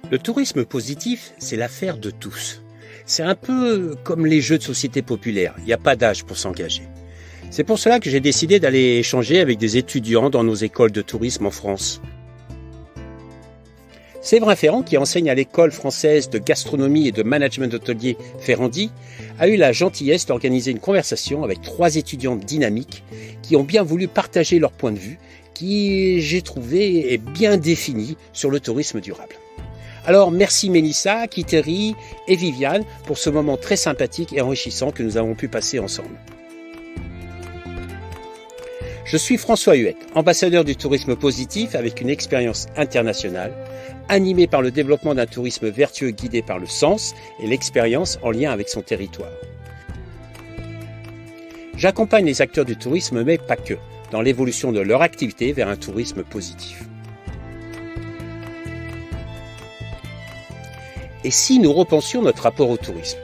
Le tourisme positif, c'est l'affaire de tous. C'est un peu comme les jeux de société populaires, il n'y a pas d'âge pour s'engager. C'est pour cela que j'ai décidé d'aller échanger avec des étudiants dans nos écoles de tourisme en France. Séverin Ferrand, qui enseigne à l'école française de gastronomie et de management hôtelier Ferrandi, a eu la gentillesse d'organiser une conversation avec 3 étudiantes dynamiques qui ont bien voulu partager leur point de vue, qui, j'ai trouvé, est bien défini sur le tourisme durable. Alors merci Mélissa, Kiteri et Viviane pour ce moment très sympathique et enrichissant que nous avons pu passer ensemble. Je suis François Huette, ambassadeur du tourisme positif avec une expérience internationale, animé par le développement d'un tourisme vertueux guidé par le sens et l'expérience en lien avec son territoire. J'accompagne les acteurs du tourisme, mais pas que, dans l'évolution de leur activité vers un tourisme positif. Et si nous repensions notre rapport au tourisme ?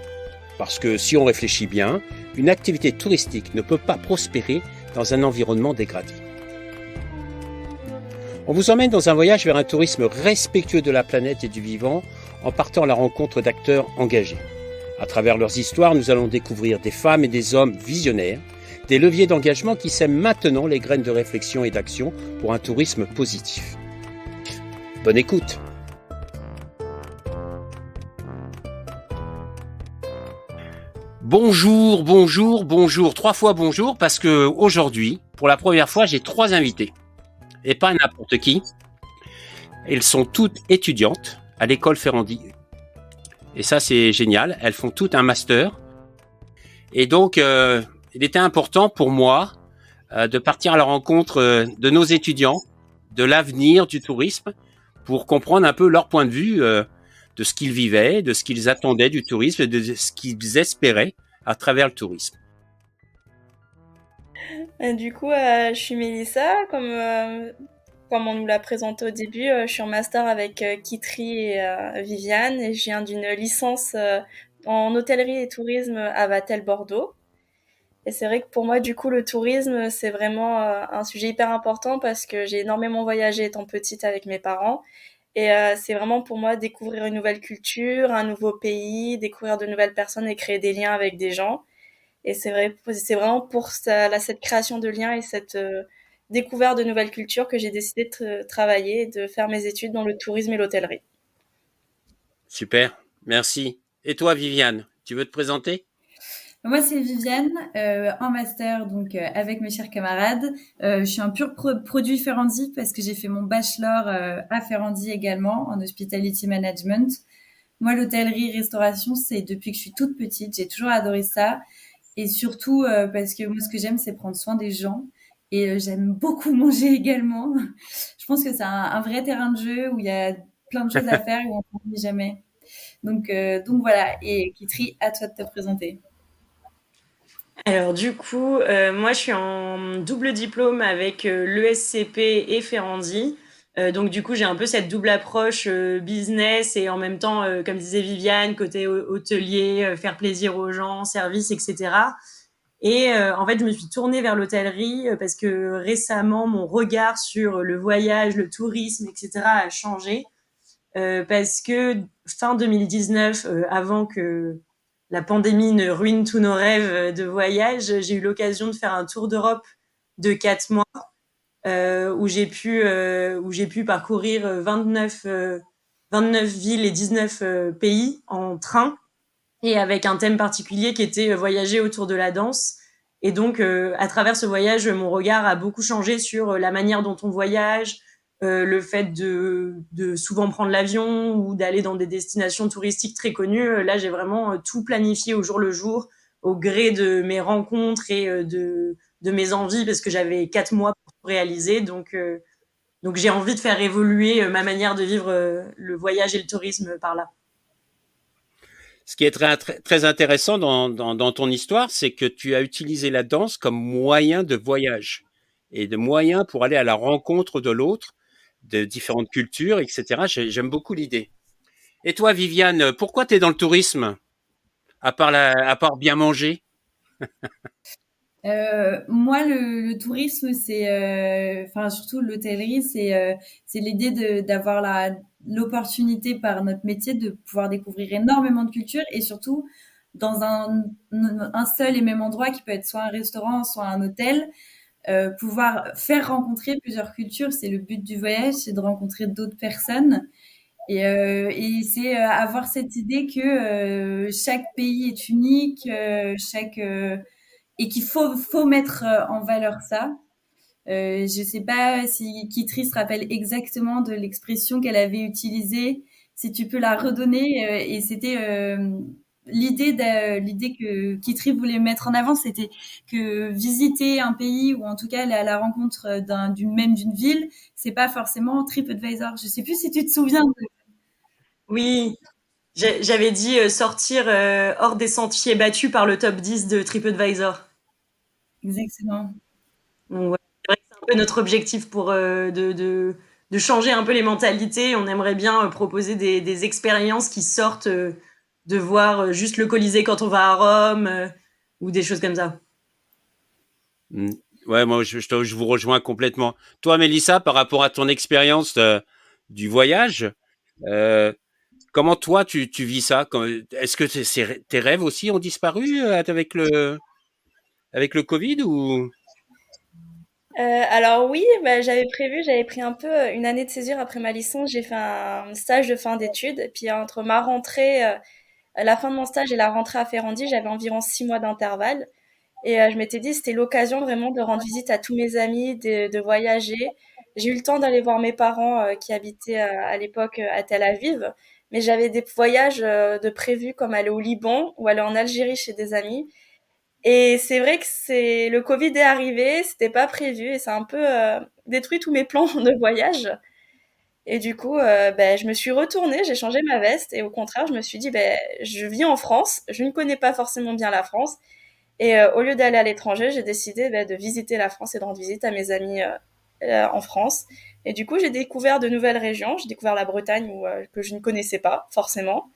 Parce que si on réfléchit bien, une activité touristique ne peut pas prospérer dans un environnement dégradé. On vous emmène dans un voyage vers un tourisme respectueux de la planète et du vivant en partant à la rencontre d'acteurs engagés. À travers leurs histoires, nous allons découvrir des femmes et des hommes visionnaires, des leviers d'engagement qui sèment maintenant les graines de réflexion et d'action pour un tourisme positif. Bonne écoute! Bonjour, bonjour, bonjour, 3 fois bonjour parce que aujourd'hui, pour la première fois, j'ai 3 invités. Et pas n'importe qui. Elles sont toutes étudiantes à l'école Ferrandi. Et ça, c'est génial. Elles font toutes un master. Et donc, il était important pour moi de partir à la rencontre de nos étudiants, de l'avenir du tourisme, pour comprendre un peu leur point de vue de ce qu'ils vivaient, de ce qu'ils attendaient du tourisme, de ce qu'ils espéraient à travers le tourisme. Du coup, je suis Mélissa, comme on nous l'a présenté au début, je suis en master avec Kitri et Viviane et je viens d'une licence en hôtellerie et tourisme à Vatel Bordeaux. Et c'est vrai que pour moi, du coup, le tourisme, c'est vraiment un sujet hyper important parce que j'ai énormément voyagé étant petite avec mes parents. Et c'est vraiment pour moi découvrir une nouvelle culture, un nouveau pays, découvrir de nouvelles personnes et créer des liens avec des gens. Et c'est vrai, c'est vraiment pour cette création de liens et cette découverte de nouvelles cultures que j'ai décidé de travailler et de faire mes études dans le tourisme et l'hôtellerie. Super, merci. Et toi, Viviane, tu veux te présenter ? Moi, c'est Viviane, en master, donc avec mes chers camarades. Je suis un pur produit Ferrandi parce que j'ai fait mon bachelor à Ferrandi également en hospitality management. Moi, l'hôtellerie, restauration, c'est depuis que je suis toute petite. J'ai toujours adoré ça. Et surtout parce que moi, ce que j'aime, c'est prendre soin des gens. Et j'aime beaucoup manger également. Je pense que c'est un vrai terrain de jeu où il y a plein de choses à faire et où on ne s'ennuie jamais. Donc voilà. Et Kitri, à toi de te présenter. Alors du coup, moi je suis en double diplôme avec l'ESCP et Ferrandi. Donc du coup, j'ai un peu cette double approche business et en même temps, comme disait Viviane, côté hôtelier, faire plaisir aux gens, service, etc. Et en fait, je me suis tournée vers l'hôtellerie parce que récemment, mon regard sur le voyage, le tourisme, etc. a changé. Parce que fin 2019, avant que la pandémie ne ruine tous nos rêves de voyage, j'ai eu l'occasion de faire un tour d'Europe de 4 mois où j'ai pu parcourir 29 villes et 19 pays en train et avec un thème particulier qui était voyager autour de la danse. Et donc, à travers ce voyage, mon regard a beaucoup changé sur la manière dont on voyage, le fait de souvent prendre l'avion ou d'aller dans des destinations touristiques très connues. Là, j'ai vraiment tout planifié au jour le jour, au gré de mes rencontres et de mes envies, parce que j'avais 4 mois pour tout réaliser. Donc j'ai envie de faire évoluer ma manière de vivre le voyage et le tourisme par là. Ce qui est très intéressant dans ton histoire, c'est que tu as utilisé la danse comme moyen de voyage et de moyen pour aller à la rencontre de l'autre, de différentes cultures, etc. J'aime beaucoup l'idée. Et toi, Viviane, pourquoi tu es dans le tourisme, à part bien manger? Moi, le tourisme, c'est, enfin surtout l'hôtellerie, c'est l'idée d'avoir l'opportunité par notre métier de pouvoir découvrir énormément de cultures et surtout dans un seul et même endroit qui peut être soit un restaurant, soit un hôtel, pouvoir faire rencontrer plusieurs cultures. C'est le but du voyage, c'est de rencontrer d'autres personnes. Et c'est avoir cette idée que chaque pays est unique, et qu'il faut mettre en valeur ça. Je sais pas si Kitri se rappelle exactement de l'expression qu'elle avait utilisée. Si tu peux la redonner, et c'était l'idée que Kitri voulait mettre en avant, c'était que visiter un pays ou en tout cas aller à la rencontre d'une ville, c'est pas forcément TripAdvisor. Je sais plus si tu te souviens. Oui, j'avais dit sortir hors des sentiers battus par le top 10 de TripAdvisor. Exactement. Donc, ouais, c'est vrai que c'est un peu notre objectif pour de changer un peu les mentalités. On aimerait bien proposer des expériences qui sortent de voir juste le Colisée quand on va à Rome ou des choses comme ça. Ouais, moi, je vous rejoins complètement. Toi, Mélissa, par rapport à ton expérience du voyage, euh, comment toi, tu vis ça? Est-ce que tes rêves aussi ont disparu avec le Covid ou? Alors oui, bah, j'avais pris un peu une année de césure après ma licence. J'ai fait un stage de fin d'études. Et puis entre ma rentrée, la fin de mon stage et la rentrée à Ferrandi, j'avais environ 6 mois d'intervalle. Et je m'étais dit, c'était l'occasion vraiment de rendre visite à tous mes amis, de voyager. J'ai eu le temps d'aller voir mes parents qui habitaient à l'époque à Tel Aviv. Mais j'avais des voyages de prévus comme aller au Liban ou aller en Algérie chez des amis. Et c'est vrai que le Covid est arrivé, c'était pas prévu et ça a un peu détruit tous mes plans de voyage. Et du coup, ben, je me suis retournée, j'ai changé ma veste et au contraire, je me suis dit, ben, je vis en France, je ne connais pas forcément bien la France. Et au lieu d'aller à l'étranger, j'ai décidé ben, de visiter la France et de rendre visite à mes amis en France. Et du coup, j'ai découvert de nouvelles régions. J'ai découvert la Bretagne que je ne connaissais pas forcément.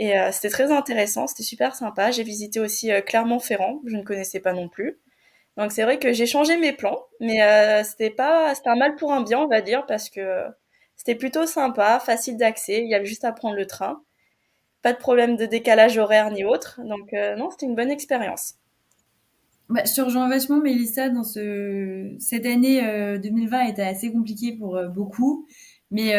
Et c'était très intéressant, c'était super sympa. J'ai visité aussi Clermont-Ferrand, je ne connaissais pas non plus. Donc c'est vrai que j'ai changé mes plans, mais c'était un mal pour un bien, on va dire, parce que c'était plutôt sympa, facile d'accès, il y avait juste à prendre le train. Pas de problème de décalage horaire ni autre, donc non, c'était une bonne expérience. Bah, je te rejoins vachement, Mélissa, cette année 2020 était assez compliquée pour beaucoup. Mais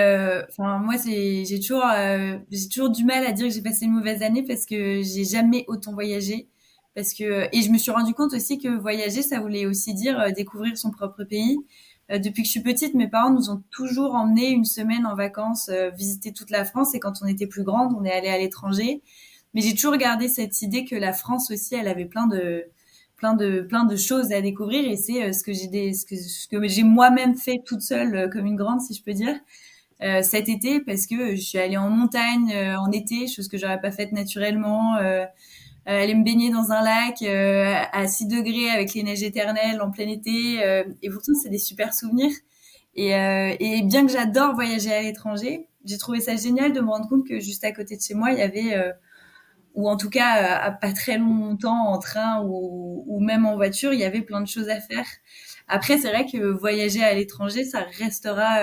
enfin, moi, j'ai toujours du mal à dire que j'ai passé une mauvaise année parce que j'ai jamais autant voyagé. Et je me suis rendu compte aussi que voyager, ça voulait aussi dire découvrir son propre pays. Depuis que je suis petite, mes parents nous ont toujours emmenés une semaine en vacances, visiter toute la France. Et quand on était plus grande, on est allé à l'étranger. Mais j'ai toujours gardé cette idée que la France aussi, elle avait plein de choses à découvrir et c'est ce que j'ai moi-même fait toute seule comme une grande si je peux dire cet été parce que je suis allée en montagne en été, chose que j'aurais pas faite naturellement, aller me baigner dans un lac à 6 degrés avec les neiges éternelles en plein été, et pourtant c'est des super souvenirs et bien que j'adore voyager à l'étranger, j'ai trouvé ça génial de me rendre compte que juste à côté de chez moi il y avait ou en tout cas à pas très longtemps en train ou même en voiture, il y avait plein de choses à faire. Après, c'est vrai que voyager à l'étranger, ça restera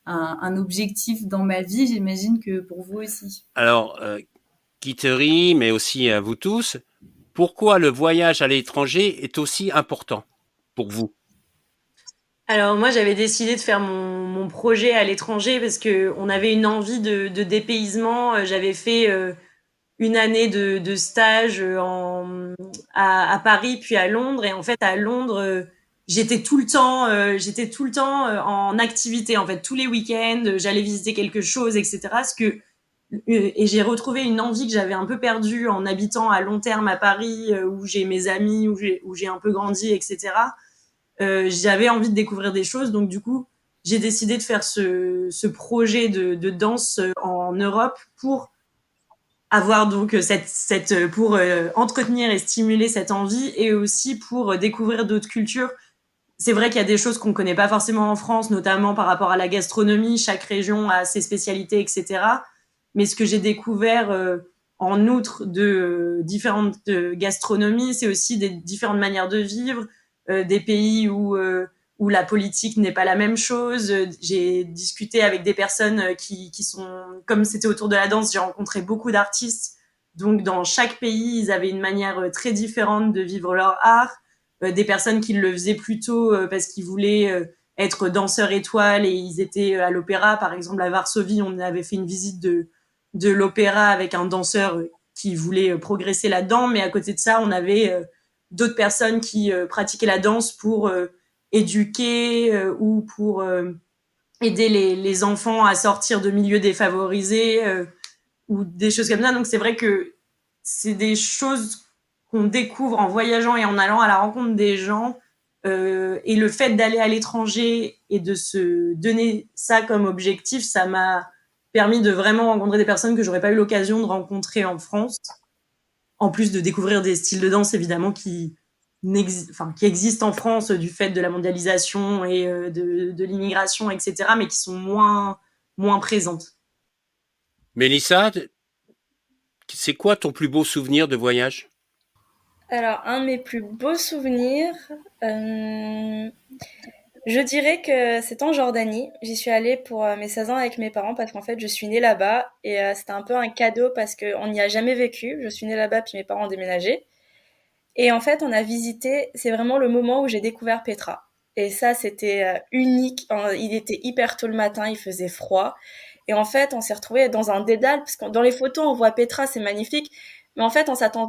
un objectif dans ma vie. J'imagine que pour vous aussi. Alors, Guittery, mais aussi à vous tous, pourquoi le voyage à l'étranger est aussi important pour vous? Alors moi, j'avais décidé de faire mon projet à l'étranger parce que on avait une envie de dépaysement. J'avais fait une année de stage à Paris puis à Londres et en fait à Londres j'étais tout le temps en activité en fait tous les week-ends j'allais visiter quelque chose etc. Et j'ai retrouvé une envie que j'avais un peu perdue en habitant à long terme à Paris où j'ai mes amis où j'ai un peu grandi etc. J'avais envie de découvrir des choses donc du coup j'ai décidé de faire ce projet de danse en Europe pour avoir donc pour entretenir et stimuler cette envie et aussi pour découvrir d'autres cultures. C'est vrai qu'il y a des choses qu'on connaît pas forcément en France, notamment par rapport à la gastronomie. Chaque région a ses spécialités, etc. Mais ce que j'ai découvert en outre de différentes gastronomies, c'est aussi des différentes manières de vivre, des pays où la politique n'est pas la même chose. J'ai discuté avec des personnes qui sont, comme c'était autour de la danse, j'ai rencontré beaucoup d'artistes. Donc, dans chaque pays, ils avaient une manière très différente de vivre leur art. Des personnes qui le faisaient plutôt parce qu'ils voulaient être danseurs étoiles et ils étaient à l'opéra. Par exemple, à Varsovie, on avait fait une visite de l'opéra avec un danseur qui voulait progresser là-dedans. Mais à côté de ça, on avait d'autres personnes qui pratiquaient la danse pour éduquer ou pour aider les enfants à sortir de milieux défavorisés ou des choses comme ça. Donc c'est vrai que c'est des choses qu'on découvre en voyageant et en allant à la rencontre des gens. Et le fait d'aller à l'étranger et de se donner ça comme objectif, ça m'a permis de vraiment rencontrer des personnes que j'aurais pas eu l'occasion de rencontrer en France. En plus de découvrir des styles de danse, évidemment, qui existent en France du fait de la mondialisation et de l'immigration, etc., mais qui sont moins présentes. Mélissa, c'est quoi ton plus beau souvenir de voyage? Alors, un de mes plus beaux souvenirs, je dirais que c'est en Jordanie. J'y suis allée pour mes 16 ans avec mes parents parce qu'en fait, je suis née là-bas et c'était un peu un cadeau parce qu'on n'y a jamais vécu. Je suis née là-bas puis mes parents ont déménagé. Et en fait, on a visité, c'est vraiment le moment où j'ai découvert Petra. Et ça, c'était unique. Il était hyper tôt le matin, il faisait froid. Et en fait, on s'est retrouvés dans un dédale, parce que dans les photos, on voit Petra, c'est magnifique. Mais en fait, on s'entend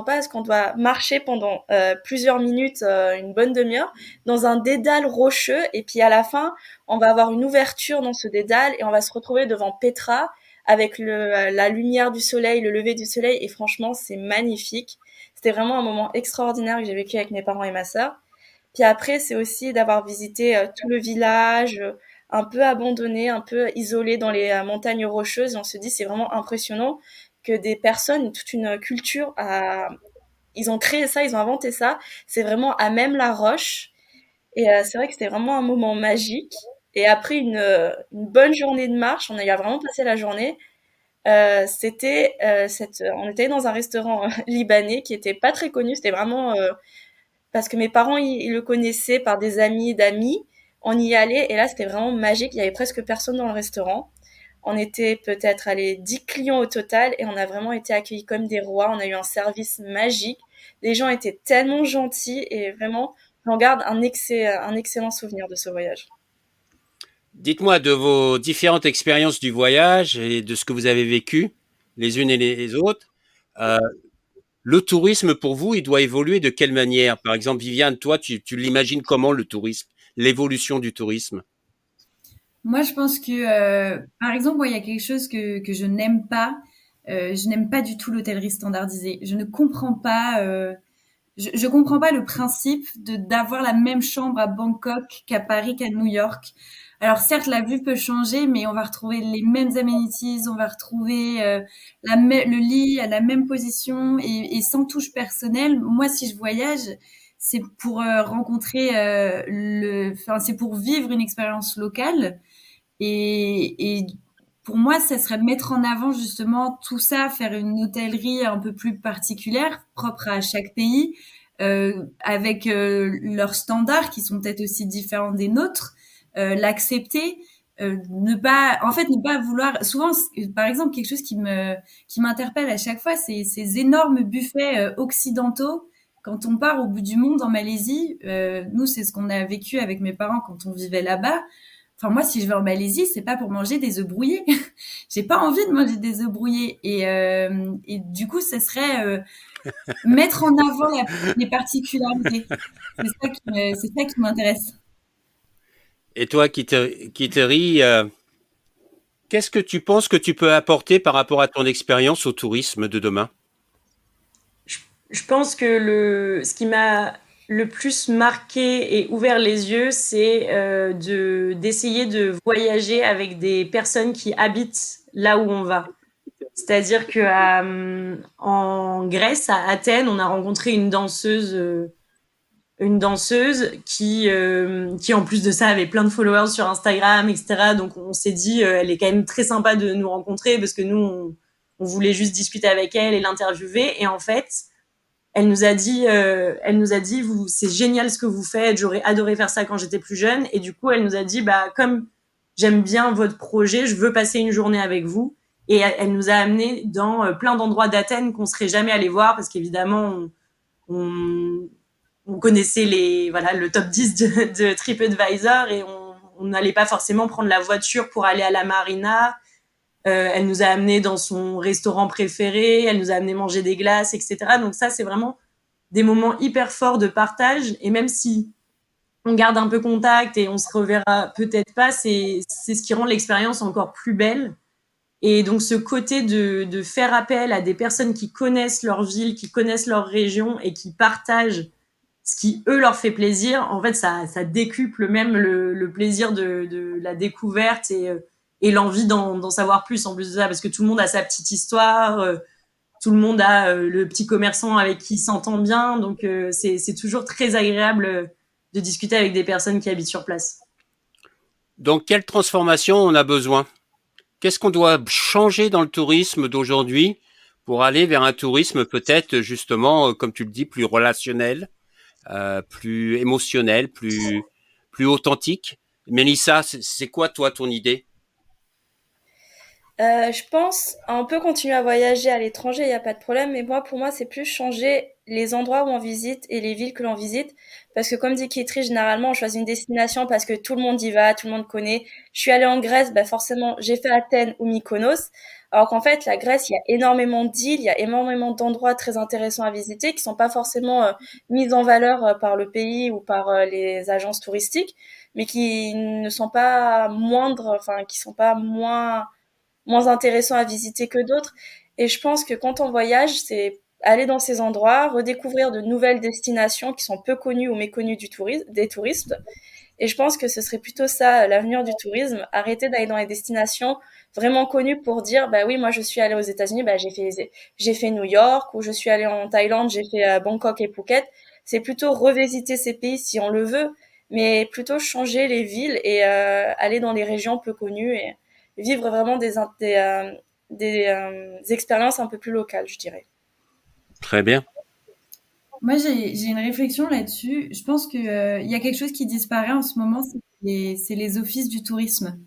pas, parce qu'on doit marcher pendant plusieurs minutes, une bonne demi-heure, dans un dédale rocheux. Et puis à la fin, on va avoir une ouverture dans ce dédale et on va se retrouver devant Petra avec la lumière du soleil, le lever du soleil. Et franchement, c'est magnifique. C'était vraiment un moment extraordinaire que j'ai vécu avec mes parents et ma sœur. Puis après, c'est aussi d'avoir visité tout le village, un peu abandonné, un peu isolé dans les montagnes rocheuses. Et on se dit, c'est vraiment impressionnant que des personnes, toute une culture, ils ont créé ça, ils ont inventé ça. C'est vraiment à même la roche. Et c'est vrai que c'était vraiment un moment magique. Et après une bonne journée de marche, on a vraiment passé la journée. On était dans un restaurant libanais qui était pas très connu. C'était vraiment parce que mes parents ils le connaissaient par des amis d'amis. On y allait et là c'était vraiment magique. Il y avait presque personne dans le restaurant. On était peut-être allé 10 clients au total et on a vraiment été accueillis comme des rois. On a eu un service magique. Les gens étaient tellement gentils et vraiment, j'en garde un excellent souvenir de ce voyage. Dites-moi de vos différentes expériences du voyage et de ce que vous avez vécu, les unes et les autres. Euh, le tourisme, pour vous, il doit évoluer de quelle manière? Par exemple, Viviane, toi, tu l'imagines comment le tourisme, l'évolution du tourisme? Moi, je pense que, par exemple, moi, il y a quelque chose que je n'aime pas. Je n'aime pas du tout l'hôtellerie standardisée. Je ne comprends pas. Je comprends pas le principe de d'avoir la même chambre à Bangkok qu'à Paris qu'à New York. Alors certes, la vue peut changer, mais on va retrouver les mêmes amenities, on va retrouver le lit à la même position et sans touche personnelle. Moi, si je voyage, c'est pour rencontrer enfin, c'est pour vivre une expérience locale. Et pour moi, ça serait mettre en avant justement tout ça, faire une hôtellerie un peu plus particulière, propre à chaque pays, avec leurs standards qui sont peut-être aussi différents des nôtres, l'accepter, ne pas vouloir. Souvent, par exemple, quelque chose qui m'interpelle à chaque fois, c'est ces énormes buffets occidentaux. Quand on part au bout du monde en Malaisie, nous, c'est ce qu'on a vécu avec mes parents quand on vivait là-bas. Enfin, moi, si je vais en Malaisie, c'est pas pour manger des œufs brouillés. J'ai pas envie de manger des œufs brouillés. Et du coup, ce serait mettre en avant les particularités. C'est ça qui m'intéresse. Et toi qui te ris, qu'est-ce que tu penses que tu peux apporter par rapport à ton expérience au tourisme de demain? Je pense que ce qui m'a le plus marqué et ouvert les yeux, c'est d'essayer de voyager avec des personnes qui habitent là où on va. C'est-à-dire que en Grèce, à Athènes, on a rencontré une danseuse qui en plus de ça avait plein de followers sur Instagram, etc. Donc on s'est dit, elle est quand même très sympa de nous rencontrer parce que nous, on voulait juste discuter avec elle et l'interviewer. Et en fait, elle nous a dit, c'est génial ce que vous faites, j'aurais adoré faire ça quand j'étais plus jeune. Et du coup, elle nous a dit, comme j'aime bien votre projet, je veux passer une journée avec vous. Et elle nous a amené dans plein d'endroits d'Athènes qu'on serait jamais allé voir parce qu'évidemment, on, on connaissait le top 10 de TripAdvisor et on n'allait pas forcément prendre la voiture pour aller à la marina. Elle nous a amenés dans son restaurant préféré, elle nous a amené manger des glaces, etc. Donc ça, c'est vraiment des moments hyper forts de partage. Et même si on garde un peu contact et on se reverra peut-être pas, c'est ce qui rend l'expérience encore plus belle. Et donc ce côté de faire appel à des personnes qui connaissent leur ville, qui connaissent leur région et qui partagent ce qui eux leur fait plaisir, en fait ça décuple même le plaisir de la découverte et l'envie d'en savoir plus en plus de ça, parce que tout le monde a sa petite histoire, tout le monde a le petit commerçant avec qui il s'entend bien, donc c'est toujours très agréable de discuter avec des personnes qui habitent sur place. Donc, quelle transformation on a besoin? Qu'est-ce qu'on doit changer dans le tourisme d'aujourd'hui pour aller vers un tourisme peut-être justement, comme tu le dis, plus relationnel, plus émotionnel, plus authentique? Mélissa, c'est quoi toi ton idée? Je pense on peut continuer à voyager à l'étranger, il n'y a pas de problème, mais pour moi, c'est plus changer les endroits où on visite et les villes que l'on visite. Parce que comme dit Kitri, généralement, on choisit une destination parce que tout le monde y va, tout le monde connaît. Je suis allée en Grèce, bah forcément, j'ai fait Athènes ou Mykonos. Alors qu'en fait, la Grèce, il y a énormément d'îles, il y a énormément d'endroits très intéressants à visiter qui sont pas forcément mis en valeur par le pays ou par les agences touristiques, mais qui ne sont pas moindres, enfin, qui sont pas moins intéressants à visiter que d'autres. Et je pense que quand on voyage, c'est aller dans ces endroits, redécouvrir de nouvelles destinations qui sont peu connues ou méconnues des touristes. Et je pense que ce serait plutôt ça, l'avenir du tourisme. Arrêter d'aller dans les destinations vraiment connues pour dire, bah oui, moi je suis allée aux États-Unis, bah j'ai fait New York, ou je suis allée en Thaïlande, j'ai fait Bangkok et Phuket. C'est plutôt revisiter ces pays si on le veut, mais plutôt changer les villes et aller dans les régions peu connues et vivre vraiment des expériences un peu plus locales, je dirais. Très bien. Moi, j'ai une réflexion là-dessus. Je pense que, il y a quelque chose qui disparaît en ce moment, c'est les offices du tourisme.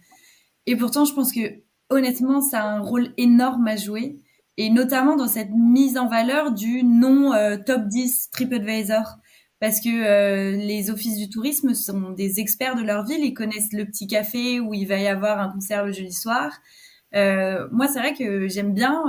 Et pourtant, je pense que honnêtement, ça a un rôle énorme à jouer, et notamment dans cette mise en valeur du non top 10 TripAdvisor. Parce que les offices du tourisme sont des experts de leur ville, ils connaissent le petit café où il va y avoir un concert le jeudi soir. Moi, c'est vrai que j'aime bien,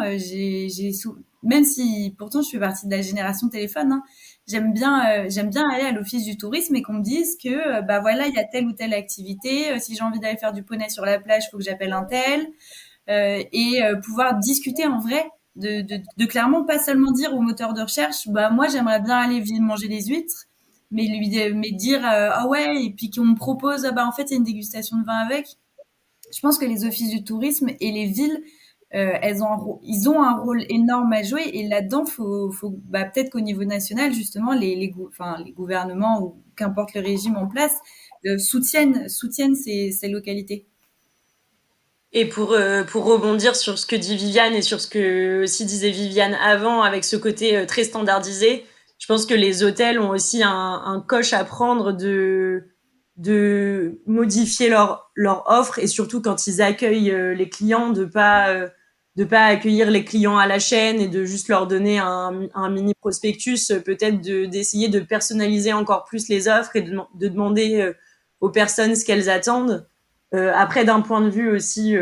même si pourtant je fais partie de la génération téléphone, hein, j'aime bien aller à l'office du tourisme et qu'on me dise que, bah voilà, il y a telle ou telle activité. Si j'ai envie d'aller faire du poney sur la plage, il faut que j'appelle un tel. Et pouvoir discuter en vrai, de clairement pas seulement dire au moteur de recherche, bah moi j'aimerais bien aller manger des huîtres, mais dire ah ouais, et puis qu'on me propose, ah bah en fait il y a une dégustation de vin avec. Je pense que les offices du tourisme et les villes, ils ont un rôle énorme à jouer. Et là-dedans, bah, peut-être qu'au niveau national, justement, les gouvernements ou qu'importe le régime en place soutiennent ces localités. Et pour rebondir sur ce que dit Viviane et sur ce que aussi disait Viviane avant, avec ce côté très standardisé, je pense que les hôtels ont aussi un coche à prendre de modifier leur offre, et surtout quand ils accueillent les clients, de pas accueillir les clients à la chaîne et de juste leur donner un mini prospectus, peut-être d'essayer de personnaliser encore plus les offres et de demander aux personnes ce qu'elles attendent. Après, d'un point de vue aussi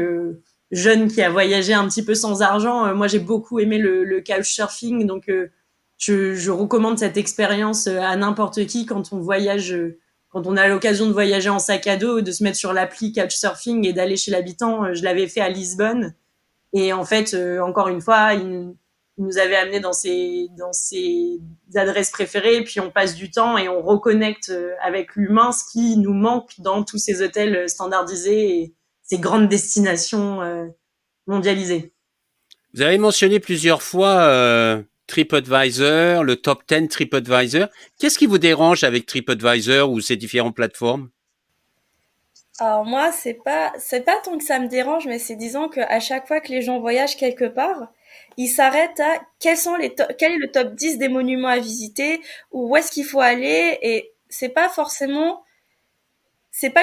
jeune qui a voyagé un petit peu sans argent, moi j'ai beaucoup aimé le couchsurfing, donc je recommande cette expérience à n'importe qui quand on voyage, quand on a l'occasion de voyager en sac à dos, de se mettre sur l'appli couchsurfing et d'aller chez l'habitant. Je l'avais fait à Lisbonne, et en fait, encore une fois, il nous avait amené dans ses adresses préférées, puis on passe du temps et on reconnecte avec l'humain, ce qui nous manque dans tous ces hôtels standardisés et ces grandes destinations mondialisées. Vous avez mentionné plusieurs fois TripAdvisor, le top 10 TripAdvisor. Qu'est-ce qui vous dérange avec TripAdvisor ou ces différentes plateformes? Alors moi, c'est pas tant que ça me dérange, mais c'est disons qu'à chaque fois que les gens voyagent quelque part, il s'arrête à quel est le top 10 des monuments à visiter, ou où est-ce qu'il faut aller, et c'est pas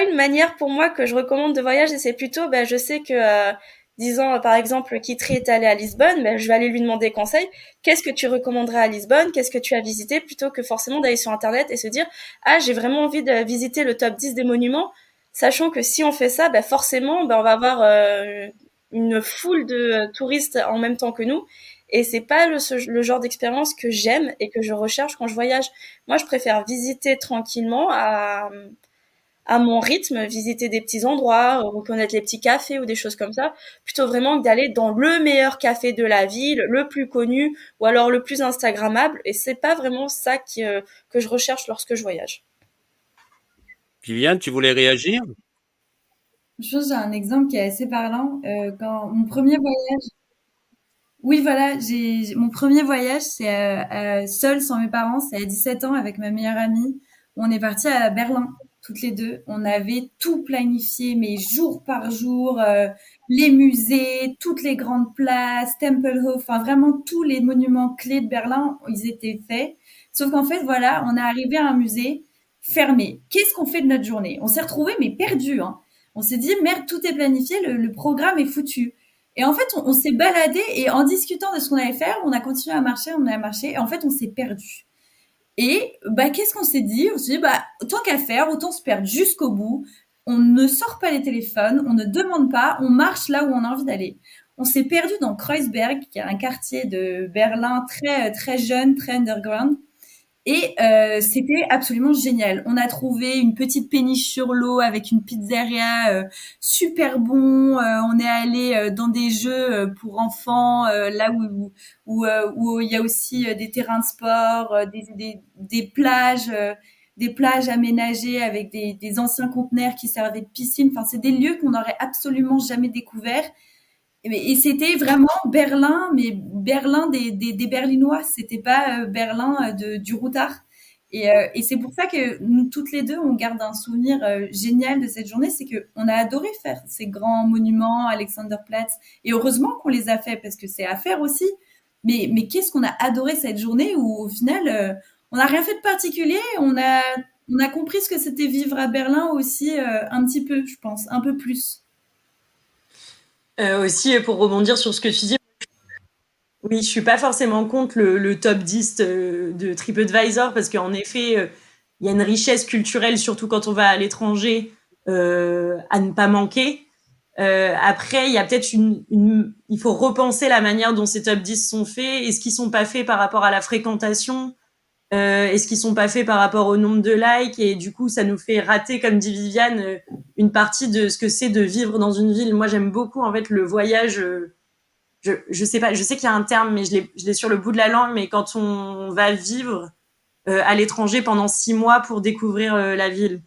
une manière pour moi que je recommande de voyage, et c'est plutôt, ben, je sais que, disons, par exemple, Kitri est allé à Lisbonne, ben, je vais aller lui demander conseil. Qu'est-ce que tu recommanderais à Lisbonne? Qu'est-ce que tu as visité? Plutôt que forcément d'aller sur Internet et se dire, ah, j'ai vraiment envie de visiter le top 10 des monuments, sachant que si on fait ça, ben, forcément, ben, on va avoir une foule de touristes en même temps que nous. Et c'est pas le genre d'expérience que j'aime et que je recherche quand je voyage. Moi, je préfère visiter tranquillement à mon rythme, visiter des petits endroits, reconnaître les petits cafés ou des choses comme ça, plutôt vraiment que d'aller dans le meilleur café de la ville, le plus connu ou alors le plus instagrammable. Et c'est pas vraiment ça que je recherche lorsque je voyage. Viviane, tu voulais réagir? Je pense que j'ai un exemple qui est assez parlant. Quand mon premier voyage, oui, voilà, mon premier voyage, c'est seul, sans mes parents, c'est à 17 ans avec ma meilleure amie. On est parti à Berlin, toutes les deux. On avait tout planifié, mais jour par jour, les musées, toutes les grandes places, Tempelhof, enfin vraiment tous les monuments clés de Berlin, ils étaient faits. Sauf qu'en fait, voilà, on est arrivé à un musée fermé. Qu'est-ce qu'on fait de notre journée? On s'est retrouvés, mais perdus, hein. On s'est dit, merde, tout est planifié, le programme est foutu. Et en fait, on s'est baladé et en discutant de ce qu'on allait faire, on a continué à marcher, on a marché et en fait, on s'est perdu. Et bah, qu'est-ce qu'on s'est dit? On s'est dit, bah, tant qu'à faire, autant se perdre jusqu'au bout. On ne sort pas les téléphones, on ne demande pas, on marche là où on a envie d'aller. On s'est perdu dans Kreuzberg, qui est un quartier de Berlin très très jeune, très underground. Et c'était absolument génial. On a trouvé une petite péniche sur l'eau avec une pizzeria super bon. On est allé dans des jeux pour enfants, là où il y a aussi des terrains de sport, des plages aménagées avec des anciens conteneurs qui servaient de piscine. Enfin, c'est des lieux qu'on n'aurait absolument jamais découverts. Et c'était vraiment Berlin, mais Berlin des Berlinois. C'était pas Berlin du routard. Et c'est pour ça que nous toutes les deux, on garde un souvenir génial de cette journée. C'est que on a adoré faire ces grands monuments, Alexanderplatz. Et heureusement qu'on les a fait parce que c'est à faire aussi. Mais qu'est-ce qu'on a adoré cette journée où au final, on n'a rien fait de particulier. On a compris ce que c'était vivre à Berlin aussi un petit peu, je pense, un peu plus. Aussi, pour rebondir sur ce que tu dis, oui, je suis pas forcément contre le top 10 de TripAdvisor parce qu'en effet, il y a une richesse culturelle, surtout quand on va à l'étranger, à ne pas manquer. Après, il y a peut-être il faut repenser la manière dont ces top 10 sont faits. Est-ce qu'ils sont pas faits par rapport à la fréquentation? Est-ce qu'ils sont pas faits par rapport au nombre de likes? Et du coup, ça nous fait rater, comme dit Viviane, une partie de ce que c'est de vivre dans une ville. Moi, j'aime beaucoup, en fait, le voyage. Je sais pas, je sais qu'il y a un terme, mais je l'ai sur le bout de la langue. Mais quand on va vivre à l'étranger pendant 6 mois pour découvrir la ville,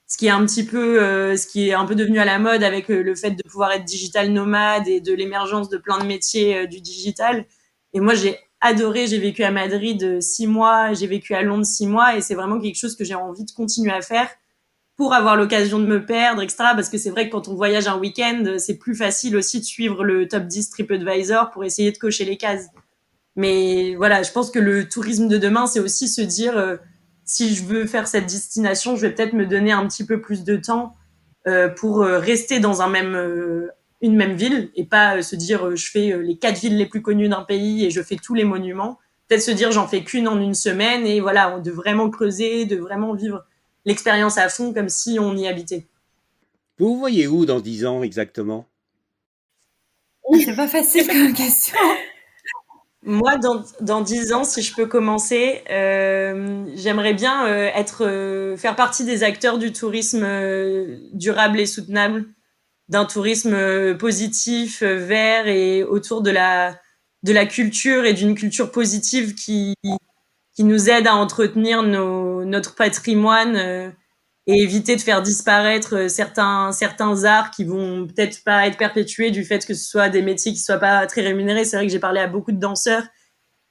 ce qui est un peu devenu à la mode avec le fait de pouvoir être digital nomade et de l'émergence de plein de métiers du digital. Et moi, j'ai adoré. J'ai vécu à Madrid 6 mois, j'ai vécu à Londres 6 mois, et c'est vraiment quelque chose que j'ai envie de continuer à faire pour avoir l'occasion de me perdre, etc. Parce que c'est vrai que quand on voyage un week-end, c'est plus facile aussi de suivre le top 10 TripAdvisor pour essayer de cocher les cases. Mais voilà, je pense que le tourisme de demain, c'est aussi se dire, si je veux faire cette destination, je vais peut-être me donner un petit peu plus de temps pour rester dans une même ville et pas se dire, je fais les 4 villes les plus connues d'un pays et je fais tous les monuments. Peut-être se dire, j'en fais qu'une en une semaine, et voilà, de vraiment creuser, de vraiment vivre l'expérience à fond comme si on y habitait. Vous vous voyez où dans 10 ans exactement? Ah, c'est pas facile comme question. Moi, dans 10 ans, si je peux commencer, j'aimerais bien faire partie des acteurs du tourisme durable et soutenable, d'un tourisme positif, vert et autour de la culture et d'une culture positive qui nous aide à entretenir notre patrimoine et éviter de faire disparaître certains arts qui vont peut-être pas être perpétués du fait que ce soit des métiers qui soient pas très rémunérés. C'est vrai que j'ai parlé à beaucoup de danseurs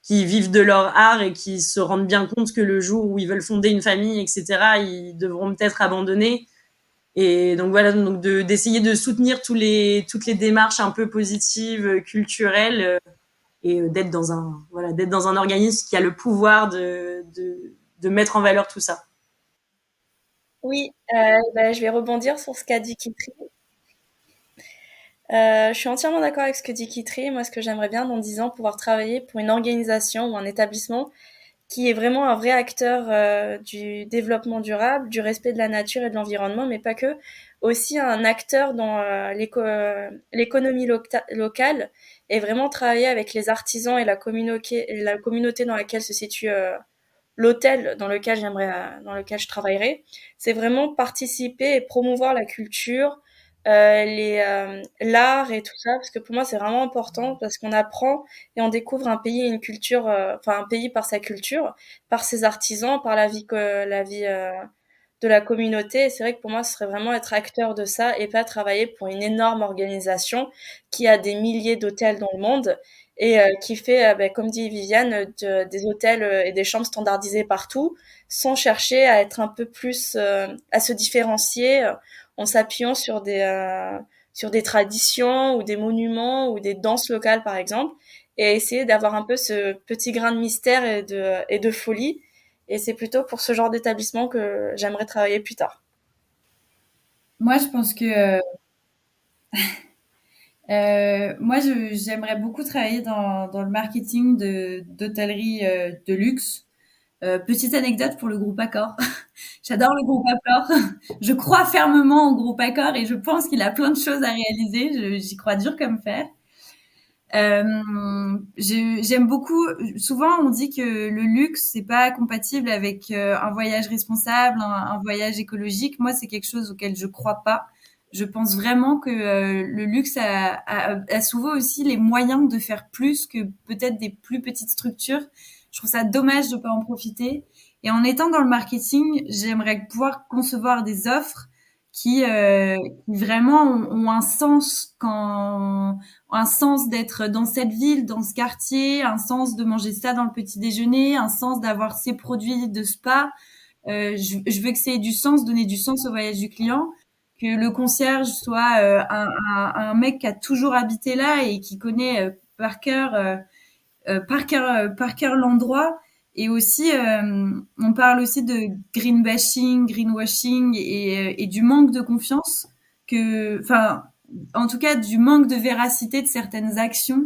qui vivent de leur art et qui se rendent bien compte que le jour où ils veulent fonder une famille, etc., ils devront peut-être abandonner. Et donc voilà, donc d'essayer de soutenir toutes les démarches un peu positives, culturelles, et d'être dans un organisme qui a le pouvoir de mettre en valeur tout ça. Oui, je vais rebondir sur ce qu'a dit Kitri. Je suis entièrement d'accord avec ce que dit Kitri. Moi, ce que j'aimerais bien dans 10 ans, pouvoir travailler pour une organisation ou un établissement qui est vraiment un vrai acteur du développement durable, du respect de la nature et de l'environnement, mais pas que, aussi un acteur dans l'économie locale et vraiment travailler avec les artisans et la communauté dans laquelle se situe l'hôtel dans lequel je travaillerai. C'est vraiment participer et promouvoir la culture, l'art et tout ça, parce que pour moi c'est vraiment important parce qu'on apprend et on découvre un pays et une culture, enfin un pays par sa culture, par ses artisans, par la vie de la communauté. Et c'est vrai que pour moi ce serait vraiment être acteur de ça et pas travailler pour une énorme organisation qui a des milliers d'hôtels dans le monde et qui fait, comme dit Viviane, des hôtels et des chambres standardisées partout, sans chercher à être un peu plus, à se différencier en s'appuyant sur des traditions ou des monuments ou des danses locales, par exemple, et essayer d'avoir un peu ce petit grain de mystère et de folie. Et c'est plutôt pour ce genre d'établissement que j'aimerais travailler plus tard. Moi, je pense que moi, j'aimerais beaucoup travailler dans le marketing d'hôtellerie de luxe. Petite anecdote pour le groupe Accor. J'adore le groupe Accor. Je crois fermement au groupe Accor et je pense qu'il a plein de choses à réaliser. J'y crois dur comme fer. J'aime beaucoup. Souvent, on dit que le luxe, c'est pas compatible avec un voyage responsable, un voyage écologique. Moi, c'est quelque chose auquel je crois pas. Je pense vraiment que le luxe a souvent aussi les moyens de faire plus que peut-être des plus petites structures. Je trouve ça dommage de pas en profiter. Et en étant dans le marketing, j'aimerais pouvoir concevoir des offres qui vraiment ont un sens un sens d'être dans cette ville, dans ce quartier, un sens de manger ça dans le petit déjeuner, un sens d'avoir ces produits de spa. Je veux que ça ait du sens, donner du sens au voyage du client, que le concierge soit un mec qui a toujours habité là et qui connaît par cœur l'endroit. Et aussi, on parle aussi de green bashing, greenwashing et du manque de confiance enfin, en tout cas, du manque de véracité de certaines actions.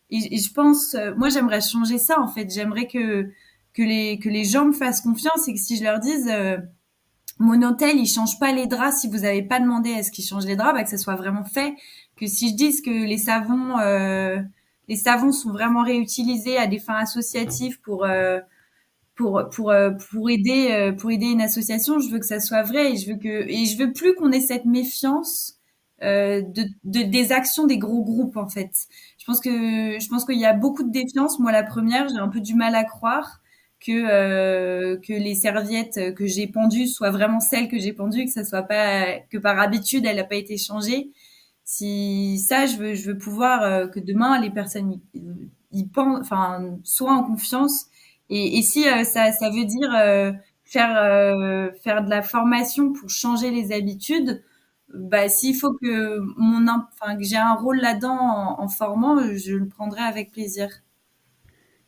Et je pense, moi, j'aimerais changer ça, en fait. J'aimerais que les gens me fassent confiance et que si je leur dise, mon hôtel, il change pas les draps si vous n'avez pas demandé à ce qu'il change les draps, bah, que ça soit vraiment fait. Que si je dise que les savons sont vraiment réutilisés à des fins associatives pour aider une association, je veux que ça soit vrai et je veux plus qu'on ait cette méfiance des actions des gros groupes en fait. Je pense qu'il y a beaucoup de défiance. Moi, la première, j'ai un peu du mal à croire que les serviettes que j'ai pendues soient vraiment celles que j'ai pendues, que ça soit pas que par habitude elle n'a pas été changée. Si ça, je veux pouvoir que demain les personnes enfin, soient en confiance. Et si ça veut dire faire de la formation pour changer les habitudes, bah s'il faut que enfin que j'ai un rôle là-dedans en formant, je le prendrai avec plaisir.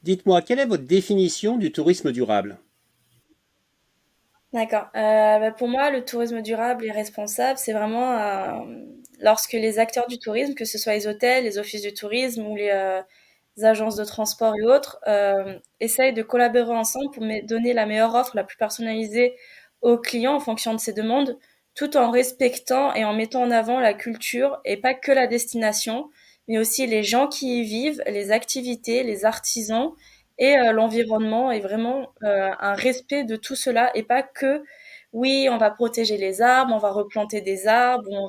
Dites-moi, quelle est votre définition du tourisme durable? D'accord. Pour moi, le tourisme durable et responsable, c'est vraiment lorsque les acteurs du tourisme, que ce soit les hôtels, les offices du tourisme ou les agences de transport et autres, essayent de collaborer ensemble pour donner la meilleure offre, la plus personnalisée aux clients en fonction de ses demandes, tout en respectant et en mettant en avant la culture et pas que la destination, mais aussi les gens qui y vivent, les activités, les artisans et l'environnement est vraiment un respect de tout cela et pas que oui, on va protéger les arbres, on va replanter des arbres, on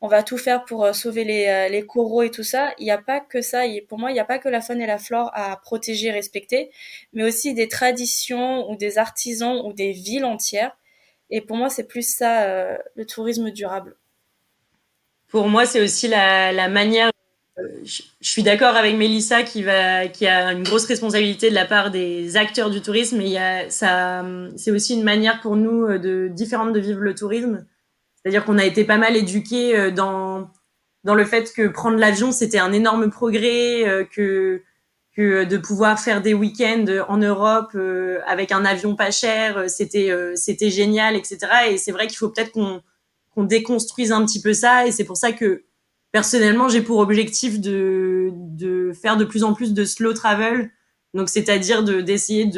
va tout faire pour sauver les coraux et tout ça. Il n'y a pas que ça. Pour moi, il n'y a pas que la faune et la flore à protéger et respecter, mais aussi des traditions ou des artisans ou des villes entières. Et pour moi, c'est plus ça, le tourisme durable. Pour moi, c'est aussi la manière. Je suis d'accord avec Mélissa qui a une grosse responsabilité de la part des acteurs du tourisme, mais c'est aussi une manière pour nous différente de vivre le tourisme. C'est-à-dire qu'on a été pas mal éduqués dans dans le fait que prendre l'avion, c'était un énorme progrès, que de pouvoir faire des week-ends en Europe avec un avion pas cher, c'était génial, etc. Et c'est vrai qu'il faut peut-être qu'on déconstruise un petit peu ça. Et c'est pour ça que personnellement, j'ai pour objectif de faire de plus en plus de slow travel. Donc, c'est-à-dire d'essayer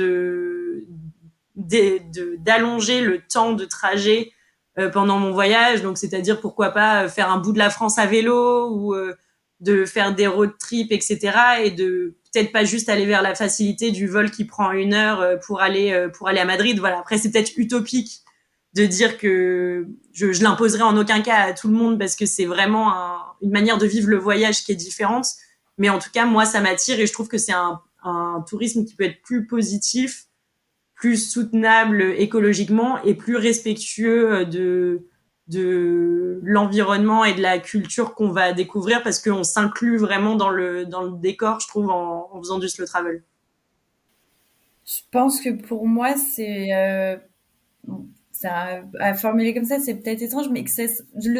d'allonger le temps de trajet pendant mon voyage. Donc, c'est-à-dire pourquoi pas faire un bout de la France à vélo ou de faire des road trips, etc. Et de peut-être pas juste aller vers la facilité du vol qui prend 1 heure pour aller à Madrid. Voilà. Après, c'est peut-être utopique de dire que je l'imposerai en aucun cas à tout le monde parce que c'est vraiment une manière de vivre le voyage qui est différente. Mais en tout cas, moi, ça m'attire et je trouve que c'est un tourisme qui peut être plus positif, plus soutenable écologiquement et plus respectueux de l'environnement et de la culture qu'on va découvrir parce qu'on s'inclut vraiment dans le décor, je trouve, en faisant du slow travel. Je pense que pour moi, à formuler comme ça, c'est peut-être étrange, mais que c'est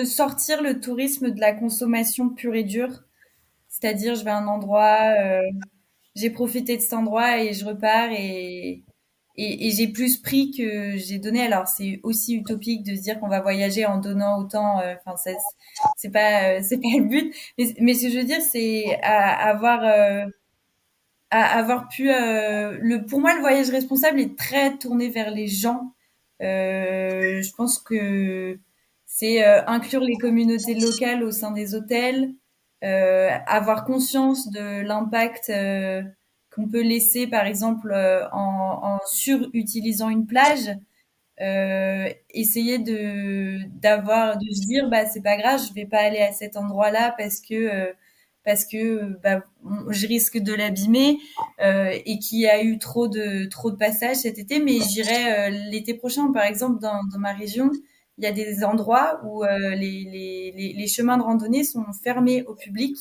sortir le tourisme de la consommation pure et dure. C'est-à-dire, je vais à un endroit, j'ai profité de cet endroit et je repars et j'ai plus pris que j'ai donné. Alors, c'est aussi utopique de se dire qu'on va voyager en donnant autant. Enfin, c'est pas le but. Mais ce que je veux dire, c'est avoir pu. Pour moi, le voyage responsable est très tourné vers les gens. Je pense que c'est inclure les communautés locales au sein des hôtels, avoir conscience de l'impact qu'on peut laisser, par exemple, en surutilisant une plage. Essayer de se dire bah c'est pas grave, je vais pas aller à cet endroit-là parce que je risque de l'abîmer et qu'il y a eu trop de passages cet été, mais j'irai l'été prochain. Par exemple, dans ma région, il y a des endroits où les chemins de randonnée sont fermés au public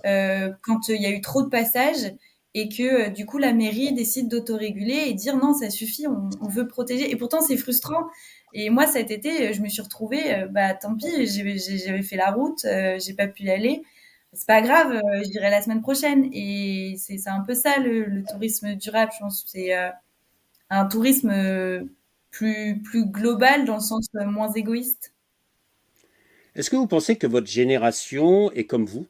quand il y a eu trop de passages et que du coup la mairie décide d'autoréguler et dire non, ça suffit, on veut protéger. Et pourtant c'est frustrant. Et moi cet été, je me suis retrouvée, bah tant pis, j'avais fait la route, j'ai pas pu y aller. C'est pas grave, j'irai la semaine prochaine. Et c'est un peu ça le tourisme durable, je pense. C'est un tourisme plus global dans le sens moins égoïste. Est-ce que vous pensez que votre génération est comme vous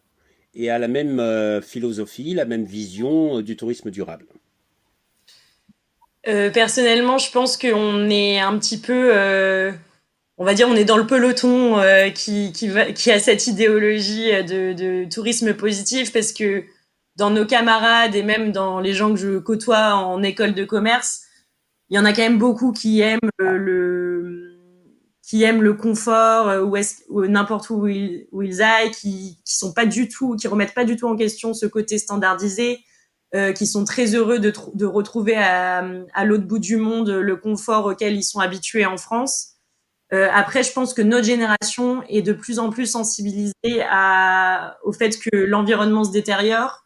et a la même philosophie, la même vision du tourisme durable? Personnellement, je pense qu'on est un petit peu, on va dire, on est dans le peloton qui a cette idéologie de tourisme positif parce que dans nos camarades et même dans les gens que je côtoie en école de commerce, il y en a quand même beaucoup qui aiment le confort ou n'importe où ils aillent, qui sont pas du tout, qui remettent pas du tout en question ce côté standardisé, qui sont très heureux de retrouver à l'autre bout du monde le confort auquel ils sont habitués en France. Après, je pense que notre génération est de plus en plus sensibilisée au fait que l'environnement se détériore,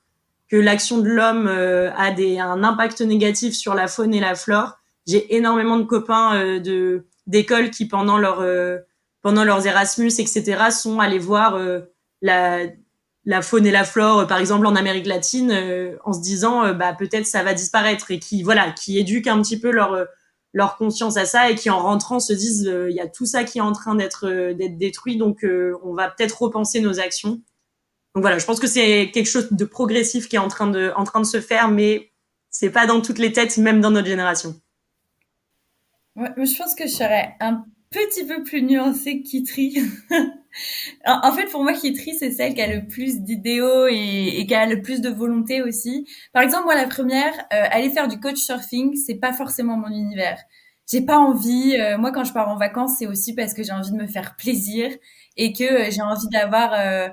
que l'action de l'homme a un impact négatif sur la faune et la flore. J'ai énormément de copains d'école qui pendant leurs Erasmus, etc., sont allés voir la faune et la flore, par exemple en Amérique latine, en se disant bah peut-être ça va disparaître et qui éduquent un petit peu leur conscience à ça et qui en rentrant se disent il y a tout ça qui est en train d'être détruit, donc on va peut-être repenser nos actions. Donc voilà, je pense que c'est quelque chose de progressif qui est en train de se faire, mais c'est pas dans toutes les têtes, même dans notre génération. Ouais, mais je pense que je serais un petit peu plus nuancée que Kitri. En fait, pour moi, Kitri, c'est celle qui a le plus d'idéaux et qui a le plus de volonté aussi. Par exemple, moi, la première, aller faire du couchsurfing, c'est pas forcément mon univers. J'ai pas envie. Moi, quand je pars en vacances, c'est aussi parce que j'ai envie de me faire plaisir et que j'ai envie d'avoir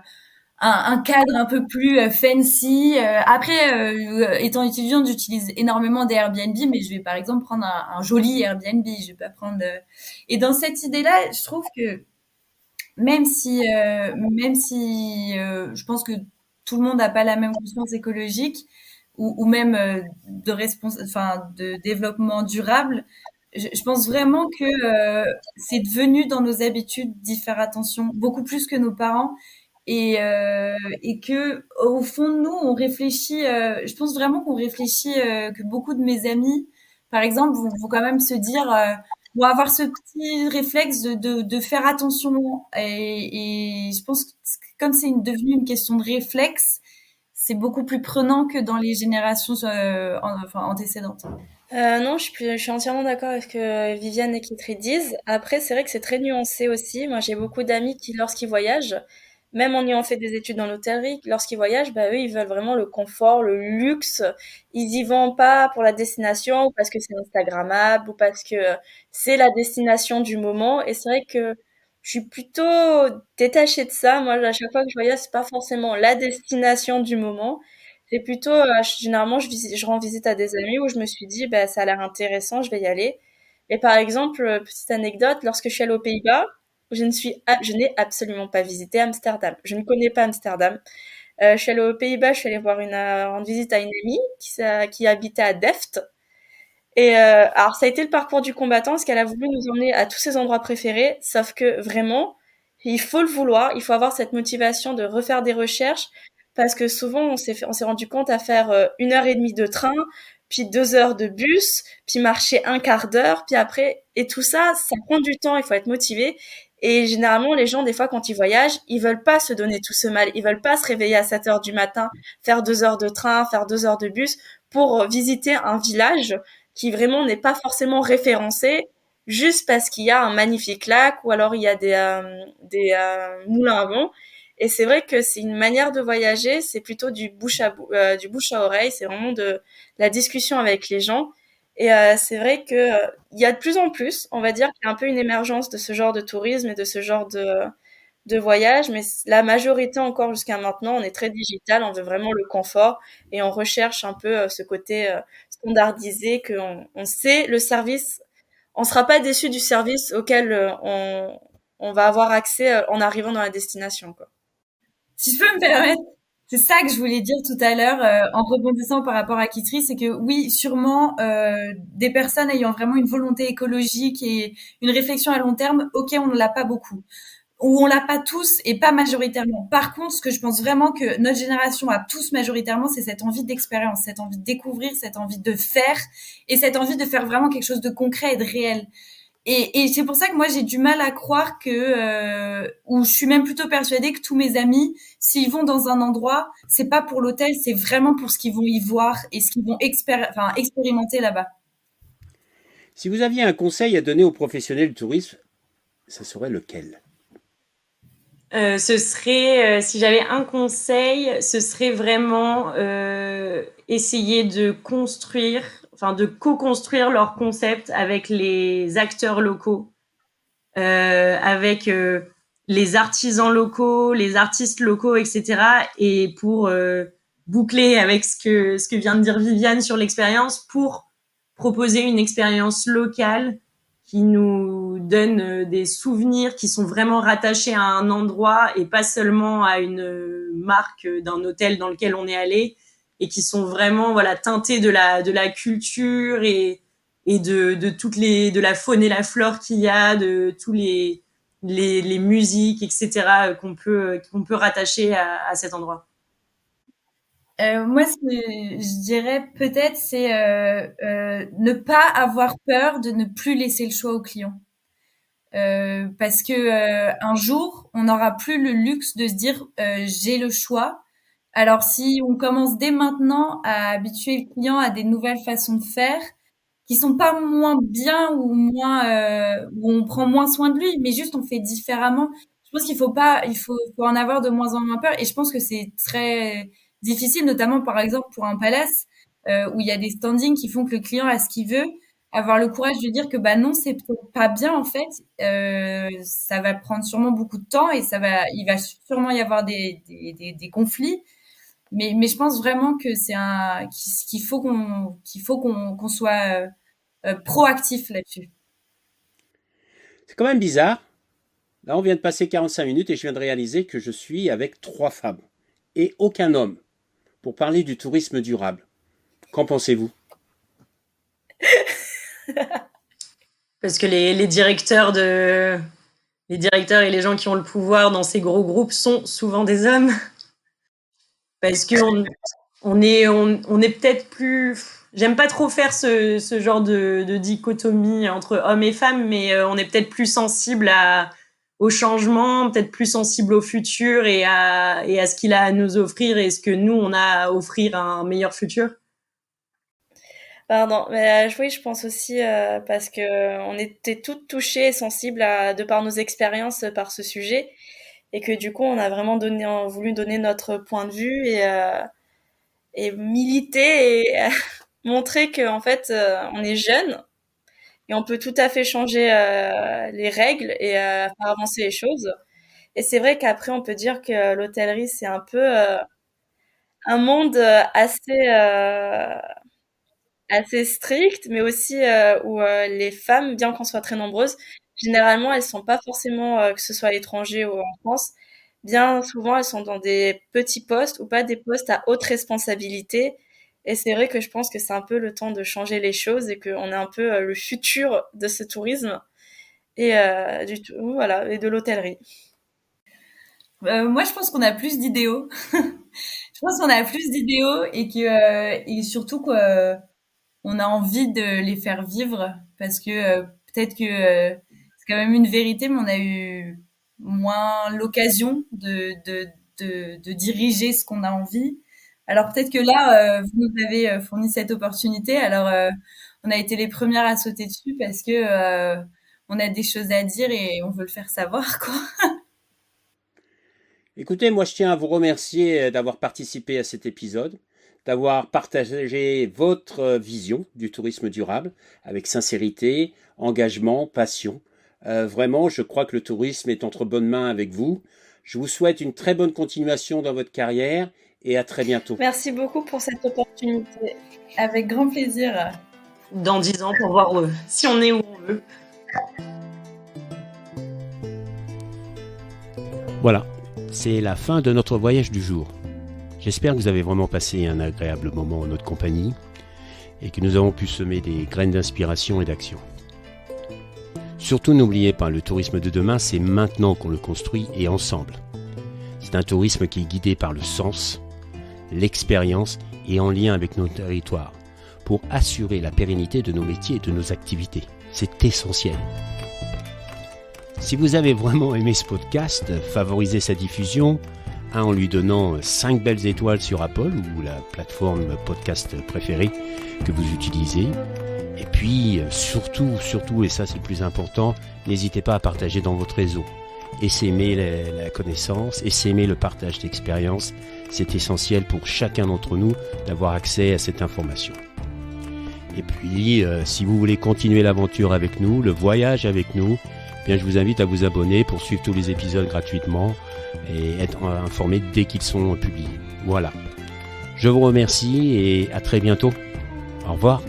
un cadre un peu plus fancy. Après, étant étudiante, j'utilise énormément des Airbnb, mais je vais par exemple prendre un joli Airbnb. Je vais pas prendre. Et dans cette idée-là, je trouve que même si je pense que tout le monde n'a pas la même conscience écologique ou même enfin de développement durable, je pense vraiment que c'est devenu dans nos habitudes d'y faire attention beaucoup plus que nos parents et que au fond de nous, on réfléchit. Je pense vraiment qu'on réfléchit, que beaucoup de mes amis, par exemple, vont quand même se dire, vont avoir ce petit réflexe de faire attention. Et je pense que comme c'est devenu une question de réflexe, c'est beaucoup plus prenant que dans les générations enfin, antécédentes. Non, je suis entièrement d'accord avec ce que Viviane et Kitry disent. Après, c'est vrai que c'est très nuancé aussi. Moi, j'ai beaucoup d'amis qui, lorsqu'ils voyagent, même en ayant fait des études dans l'hôtellerie, lorsqu'ils voyagent, bah, eux, ils veulent vraiment le confort, le luxe. Ils y vont pas pour la destination ou parce que c'est Instagrammable ou parce que c'est la destination du moment. Et c'est vrai que je suis plutôt détachée de ça. Moi, à chaque fois que je voyage, c'est pas forcément la destination du moment. C'est plutôt, généralement, je rends visite à des amis où je me suis dit, bah, ça a l'air intéressant, je vais y aller. Et par exemple, petite anecdote, lorsque je suis allée aux Pays-Bas, je n'ai absolument pas visité Amsterdam. Je ne connais pas Amsterdam. Je suis allée aux Pays-Bas, je suis allée rendre visite à une amie qui habitait à Delft. Et alors, ça a été le parcours du combattant, parce qu'elle a voulu nous emmener à tous ses endroits préférés, sauf que vraiment, il faut le vouloir, il faut avoir cette motivation de refaire des recherches, parce que souvent, on s'est rendu compte à faire 1 heure et demie de train, puis 2 heures de bus, puis marcher un quart d'heure, puis après, et tout ça, ça prend du temps, il faut être motivé. Et généralement, les gens, des fois, quand ils voyagent, ils veulent pas se donner tout ce mal, ils veulent pas se réveiller à 7 heures du matin, faire 2 heures de train, faire 2 heures de bus, pour visiter un village qui vraiment n'est pas forcément référencé juste parce qu'il y a un magnifique lac ou alors il y a des moulins à vent. Et c'est vrai que c'est une manière de voyager, c'est plutôt du bouche à oreille, c'est vraiment de la discussion avec les gens. Et c'est vrai que il y a de plus en plus, on va dire qu'il y a un peu une émergence de ce genre de tourisme et de ce genre de voyage, mais la majorité encore jusqu'à maintenant, on est très digital, on veut vraiment le confort et on recherche un peu ce côté standardisé on sait le service, on sera pas déçu du service auquel on va avoir accès en arrivant dans la destination, quoi. Si je peux me permettre, c'est ça que je voulais dire tout à l'heure en rebondissant par rapport à Kitry, c'est que oui, sûrement des personnes ayant vraiment une volonté écologique et une réflexion à long terme, ok, on ne l'a pas beaucoup. Ou on l'a pas tous et pas majoritairement. Par contre, ce que je pense vraiment que notre génération a tous majoritairement, c'est cette envie d'expérience, cette envie de découvrir, cette envie de faire et cette envie de faire vraiment quelque chose de concret et de réel. Et c'est pour ça que moi j'ai du mal à croire que, ou je suis même plutôt persuadée que tous mes amis, s'ils vont dans un endroit, c'est pas pour l'hôtel, c'est vraiment pour ce qu'ils vont y voir et ce qu'ils vont expérimenter là-bas. Si vous aviez un conseil à donner aux professionnels du tourisme, ça serait lequel? Ce serait, si j'avais un conseil, ce serait vraiment essayer de construire, enfin de co-construire leur concept avec les acteurs locaux, avec les artisans locaux, les artistes locaux, etc. Et pour boucler avec ce que vient de dire Viviane sur l'expérience, pour proposer une expérience locale qui nous donne des souvenirs qui sont vraiment rattachés à un endroit et pas seulement à une marque d'un hôtel dans lequel on est allé, et qui sont vraiment voilà teintés de la culture et de toutes de la faune et la flore qu'il y a, de tous les musiques, etc. qu'on peut rattacher à cet endroit. Moi, ce que je dirais peut-être, c'est ne pas avoir peur de ne plus laisser le choix au client. Parce que un jour, on n'aura plus le luxe de se dire j'ai le choix. Alors si on commence dès maintenant à habituer le client à des nouvelles façons de faire, qui sont pas moins bien ou moins où on prend moins soin de lui, mais juste on fait différemment. Je pense qu'il faut pas, faut en avoir de moins en moins peur. Et je pense que c'est très difficile, notamment par exemple pour un palace où il y a des standings qui font que le client a ce qu'il veut. Avoir le courage de dire que bah non, c'est peut-être pas bien en fait. Ça va prendre sûrement beaucoup de temps et il va sûrement y avoir des conflits. Mais je pense vraiment que qu'il faut qu'on soit proactif là-dessus. C'est quand même bizarre. Là, on vient de passer 45 minutes et je viens de réaliser que je suis avec 3 femmes et aucun homme pour parler du tourisme durable. Qu'en pensez-vous? Parce que les directeurs les directeurs et les gens qui ont le pouvoir dans ces gros groupes sont souvent des hommes. Parce qu'on est peut-être plus... J'aime pas trop faire ce genre de dichotomie entre hommes et femmes, mais on est peut-être plus sensible au changement, peut-être plus sensible au futur et à ce qu'il a à nous offrir et ce que nous, on a à offrir à un meilleur futur. Pardon, mais oui, je pense aussi parce que on était toutes touchées et sensibles de par nos expériences par ce sujet et que du coup, on a vraiment voulu donner notre point de vue et militer et montrer que en fait, on est jeune et on peut tout à fait changer les règles et faire avancer les choses. Et c'est vrai qu'après, on peut dire que l'hôtellerie, c'est un peu un monde assez strict, mais aussi où les femmes, bien qu'on soit très nombreuses, généralement, elles sont pas forcément, que ce soit à l'étranger ou en France, bien souvent, elles sont dans des petits postes ou pas des postes à haute responsabilité. Et c'est vrai que je pense que c'est un peu le temps de changer les choses et qu'on est un peu le futur de ce tourisme et voilà, et de l'hôtellerie. Moi, je pense qu'on a plus d'idéaux. Je pense qu'on a plus d'idéaux et surtout qu'on a envie de les faire vivre parce que peut-être que c'est quand même une vérité, mais on a eu moins l'occasion de diriger ce qu'on a envie. Alors peut-être que là, vous nous avez fourni cette opportunité. Alors on a été les premières à sauter dessus parce que on a des choses à dire et on veut le faire savoir, quoi. Écoutez, moi je tiens à vous remercier d'avoir participé à cet épisode, d'avoir partagé votre vision du tourisme durable avec sincérité, engagement, passion. Vraiment, je crois que le tourisme est entre bonnes mains avec vous. Je vous souhaite une très bonne continuation dans votre carrière et à très bientôt. Merci beaucoup pour cette opportunité. Avec grand plaisir. Dans 10 ans pour voir si on est où on veut. Voilà, c'est la fin de notre voyage du jour. J'espère que vous avez vraiment passé un agréable moment en notre compagnie et que nous avons pu semer des graines d'inspiration et d'action. Surtout n'oubliez pas, le tourisme de demain, c'est maintenant qu'on le construit et ensemble. C'est un tourisme qui est guidé par le sens, l'expérience et en lien avec nos territoires pour assurer la pérennité de nos métiers et de nos activités. C'est essentiel. Si vous avez vraiment aimé ce podcast, favorisez sa diffusion en lui donnant 5 belles étoiles sur Apple ou la plateforme podcast préférée que vous utilisez. Et puis, surtout, et ça c'est le plus important, n'hésitez pas à partager dans votre réseau. Essaimer la connaissance, essaimer le partage d'expérience. C'est essentiel pour chacun d'entre nous d'avoir accès à cette information. Et puis, si vous voulez continuer l'aventure avec nous, le voyage avec nous, bien, je vous invite à vous abonner pour suivre tous les épisodes gratuitement et être informé dès qu'ils sont publiés. Voilà. Je vous remercie et à très bientôt. Au revoir.